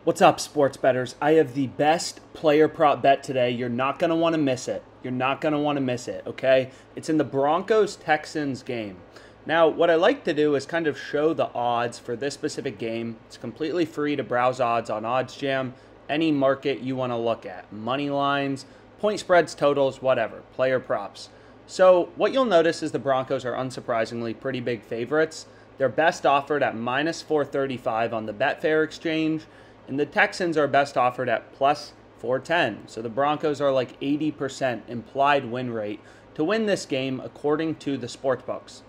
What's up, sports bettors? I have the best player prop bet today. You're not going to want to miss it. You're not going to want to miss it, okay? It's in the Broncos-Texans game. Now, what I like to do is kind of show the odds for this specific game. It's completely free to browse odds on OddsJam, any market you want to look at. Money lines, point spreads, totals, whatever, player props. So what you'll notice is the Broncos are unsurprisingly pretty big favorites. They're best offered at minus 435 on the Betfair exchange, and the Texans are best offered at plus 410. So the Broncos are like 80% implied win rate to win this game according to the sportsbooks.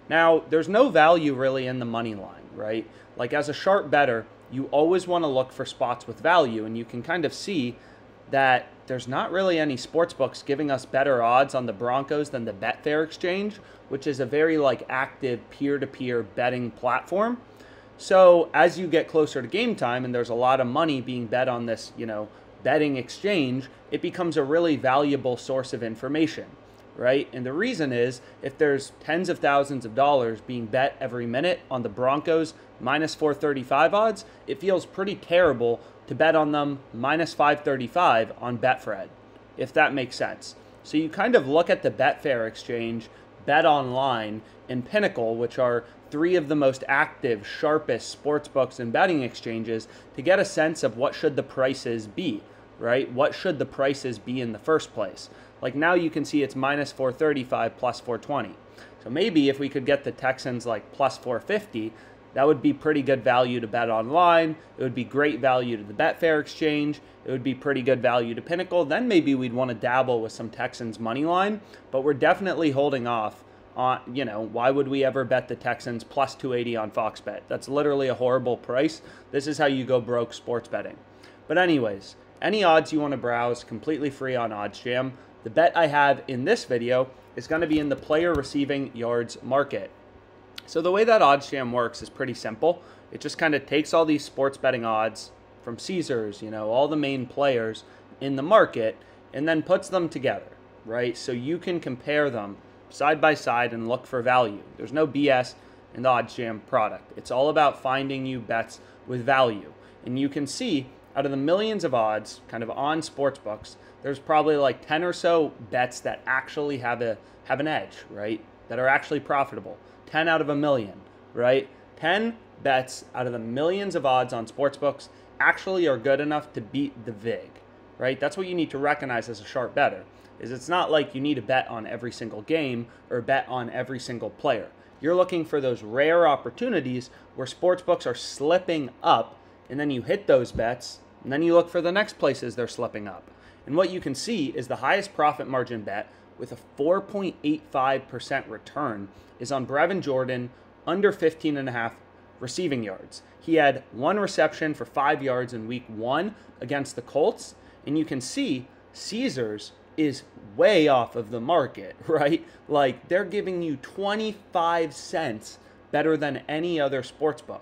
Now, there's no value really in the money line, right? Like as a sharp bettor, you always want to look for spots with value, and you can kind of see that there's not really any sportsbooks giving us better odds on the Broncos than the Betfair exchange, which is a very active peer-to-peer betting platform. So as you get closer to game time and there's a lot of money being bet on this, betting exchange, it becomes a really valuable source of information, right? And the reason is if there's tens of thousands of dollars being bet every minute on the Broncos minus 435 odds, it feels pretty terrible to bet on them minus 535 on Betfred, if that makes sense. So you kind of look at the Betfair exchange, Bet Online, and Pinnacle, which are three of the most active, sharpest sportsbooks and betting exchanges, to get a sense of what should the prices be, right? What should the prices be in the first place? Like now you can see it's minus 435 plus 420. So maybe if we could get the Texans like plus 450, that would be pretty good value to Bet Online. It would be great value to the Betfair exchange. It would be pretty good value to Pinnacle. Then maybe we'd want to dabble with some Texans money line, but we're definitely holding off on, why would we ever bet the Texans plus 280 on Fox Bet? That's literally a horrible price. This is how you go broke sports betting. But anyways, any odds you want to browse, completely free on OddsJam. The bet I have in this video is going to be in the player receiving yards market. So the way that OddsJam works is pretty simple. It just kind of takes all these sports betting odds from Caesars, all the main players in the market, and then puts them together, right? So you can compare them side by side and look for value. There's no BS in the OddsJam product. It's all about finding you bets with value. And you can see out of the millions of odds kind of on sportsbooks, there's probably like 10 or so bets that actually have an edge, right? That are actually profitable. 10 out of a million, right? 10 bets out of the millions of odds on sportsbooks actually are good enough to beat the VIG, right? That's what you need to recognize as a sharp bettor, is it's not like you need to bet on every single game or bet on every single player. You're looking for those rare opportunities where sportsbooks are slipping up, and then you hit those bets, and then you look for the next places they're slipping up. And what you can see is the highest profit margin bet with a 4.85% return is on Brevin Jordan under 15.5 receiving yards. He had one reception for 5 yards in week 1 against the Colts, and you can see Caesars is way off of the market, right? Like they're giving you 25 cents better than any other sportsbook.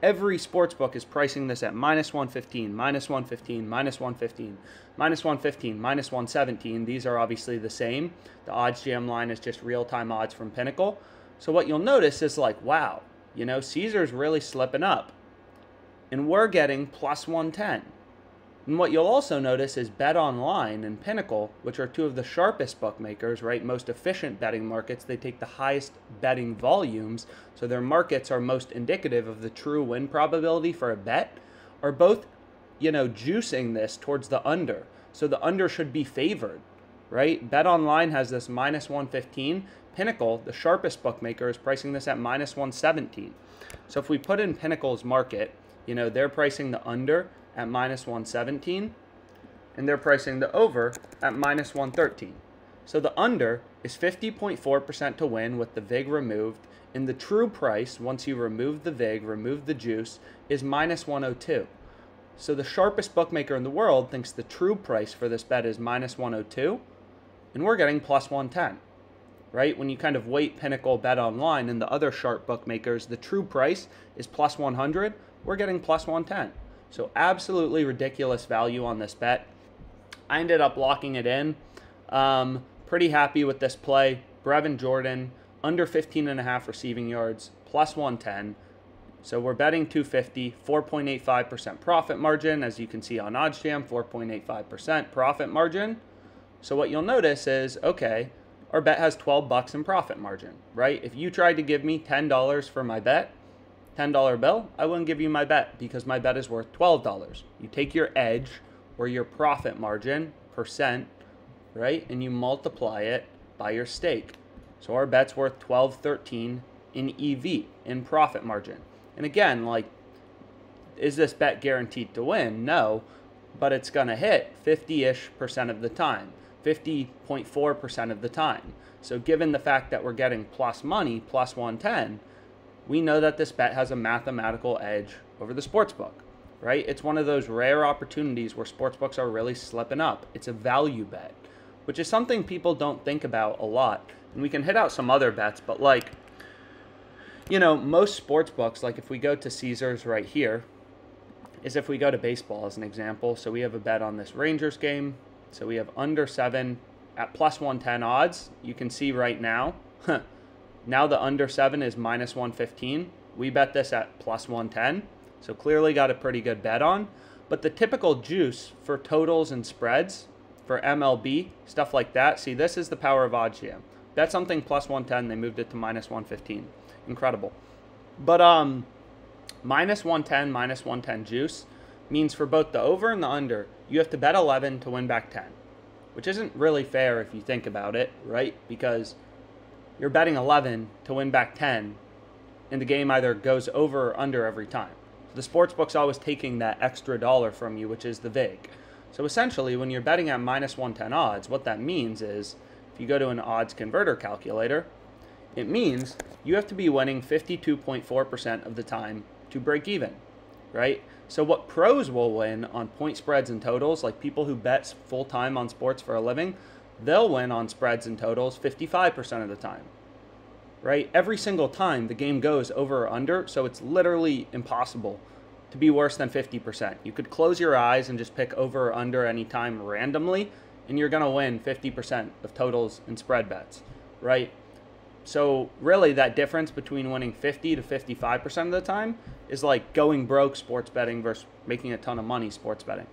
Every sportsbook is pricing this at minus 115, minus 115, minus 115, minus 115, minus 117. These are obviously the same. The OddsJam line is just real-time odds from Pinnacle. So what you'll notice is like, wow, Caesar's really slipping up. And we're getting plus 110. And what you'll also notice is Bet Online and Pinnacle, which are two of the sharpest bookmakers, right? Most efficient betting markets. They take the highest betting volumes, so their markets are most indicative of the true win probability for a bet, are both, juicing this towards the under. So the under should be favored, right? Bet Online has this minus 115. Pinnacle, the sharpest bookmaker, is pricing this at minus 117. So if we put in Pinnacle's market, they're pricing the under at minus 117, and they're pricing the over at minus 113. So the under is 50.4% to win with the VIG removed, and the true price, once you remove the VIG, remove the juice, is minus 102. So the sharpest bookmaker in the world thinks the true price for this bet is minus 102, and we're getting plus 110. Right? When you kind of weight Pinnacle, Bet Online, and the other sharp bookmakers, the true price is plus 100. We're getting plus 110. So absolutely ridiculous value on this bet. I ended up locking it in. Pretty happy with this play. Brevin Jordan, under 15.5 receiving yards, plus 110. So we're betting 250, 4.85% profit margin. As you can see on OddsJam, 4.85% profit margin. So what you'll notice is, okay, our bet has 12 bucks in profit margin, right? If you tried to give me $10 for my bet, $10 bill, I wouldn't give you my bet because my bet is worth $12. You take your edge or your profit margin, percent, right? And you multiply it by your stake. So our bet's worth 12.13 in EV, in profit margin. And again, like, is this bet guaranteed to win? No, but it's going to hit 50-ish% of the time, 50.4% of the time. So given the fact that we're getting plus money, plus 110, we know that this bet has a mathematical edge over the sportsbook, right? It's one of those rare opportunities where sportsbooks are really slipping up. It's a value bet, which is something people don't think about a lot. And we can hit out some other bets, but like, you know, most sports books, like if we go to Caesars right here, is if we go to baseball as an example. So we have a bet on this Rangers game. So we have under 7 at plus 110 odds. You can see right now, now the under 7 is minus 115. We bet this at plus 110. So clearly got a pretty good bet on. But the typical juice for totals and spreads, for MLB, stuff like that, see, this is the power of OddsJam. Bet something plus 110, they moved it to minus 115. Incredible. But minus 110 juice means for both the over and the under, you have to bet 11 to win back 10, which isn't really fair if you think about it, right? Because you're betting 11 to win back 10, and the game either goes over or under every time. So the sportsbook's always taking that extra dollar from you, which is the vig. So essentially, when you're betting at minus 110 odds, what that means is, if you go to an odds converter calculator, it means you have to be winning 52.4% of the time to break even, right? So what pros will win on point spreads and totals, like people who bet full-time on sports for a living, they'll win on spreads and totals 55% of the time, right? Every single time the game goes over or under, so it's literally impossible to be worse than 50%. You could close your eyes and just pick over or under any time randomly, and you're going to win 50% of totals and spread bets, right? So really that difference between winning 50 to 55% of the time is like going broke sports betting versus making a ton of money sports betting.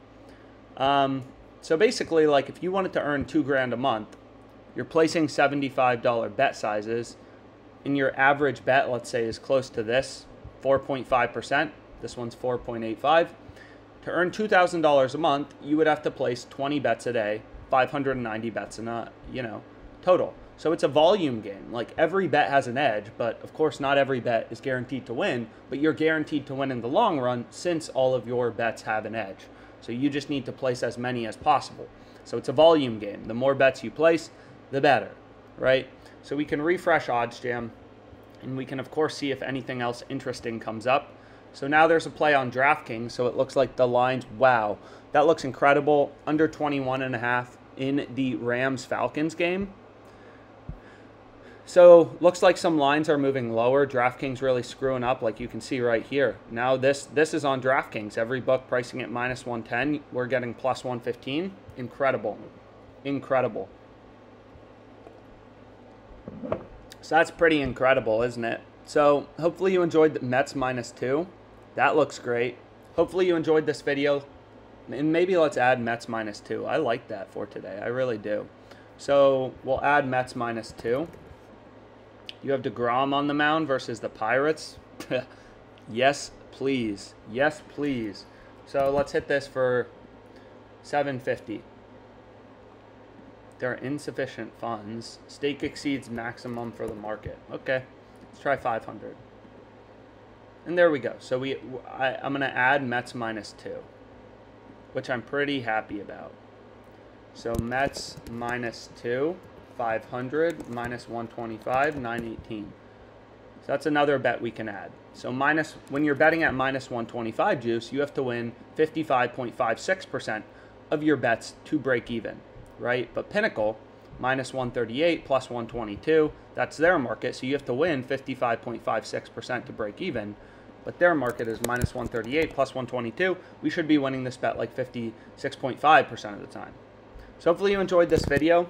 So basically, like if you wanted to earn $2,000 a month, you're placing $75 bet sizes, and your average bet, let's say, is close to this, 4.5%. This one's 4.85. To earn $2,000 a month, you would have to place 20 bets a day, 590 bets in a, total. So it's a volume game. Like every bet has an edge, but of course not every bet is guaranteed to win, but you're guaranteed to win in the long run since all of your bets have an edge. So you just need to place as many as possible. So it's a volume game. The more bets you place, the better, right? So we can refresh OddsJam, and we can of course see if anything else interesting comes up. So now there's a play on DraftKings, so it looks like the lines, wow, that looks incredible. Under 21.5 in the Rams-Falcons game. So looks like some lines are moving lower. DraftKings really screwing up, like you can see right here. Now this is on DraftKings. Every book pricing at minus 110. We're getting plus 115. Incredible. Incredible. So that's pretty incredible, isn't it? So hopefully you enjoyed the Mets -2. That looks great. Hopefully you enjoyed this video. And maybe let's add Mets -2. I like that for today. I really do. So we'll add Mets -2. You have DeGrom on the mound versus the Pirates. Yes, please. Yes, please. So let's hit this for $750. There are insufficient funds. Stake exceeds maximum for the market. Okay, let's try 500. And there we go. So I'm going to add Mets -2, which I'm pretty happy about. So Mets -2. 500 minus 125, 918. So that's another bet we can add. So when you're betting at minus 125 juice, you have to win 55.56% of your bets to break even, right? But Pinnacle, minus 138 plus 122, that's their market. So you have to win 55.56% to break even. But their market is minus 138 plus 122. We should be winning this bet like 56.5% of the time. So hopefully you enjoyed this video.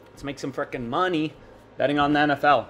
Let's make some frickin' money betting on the NFL.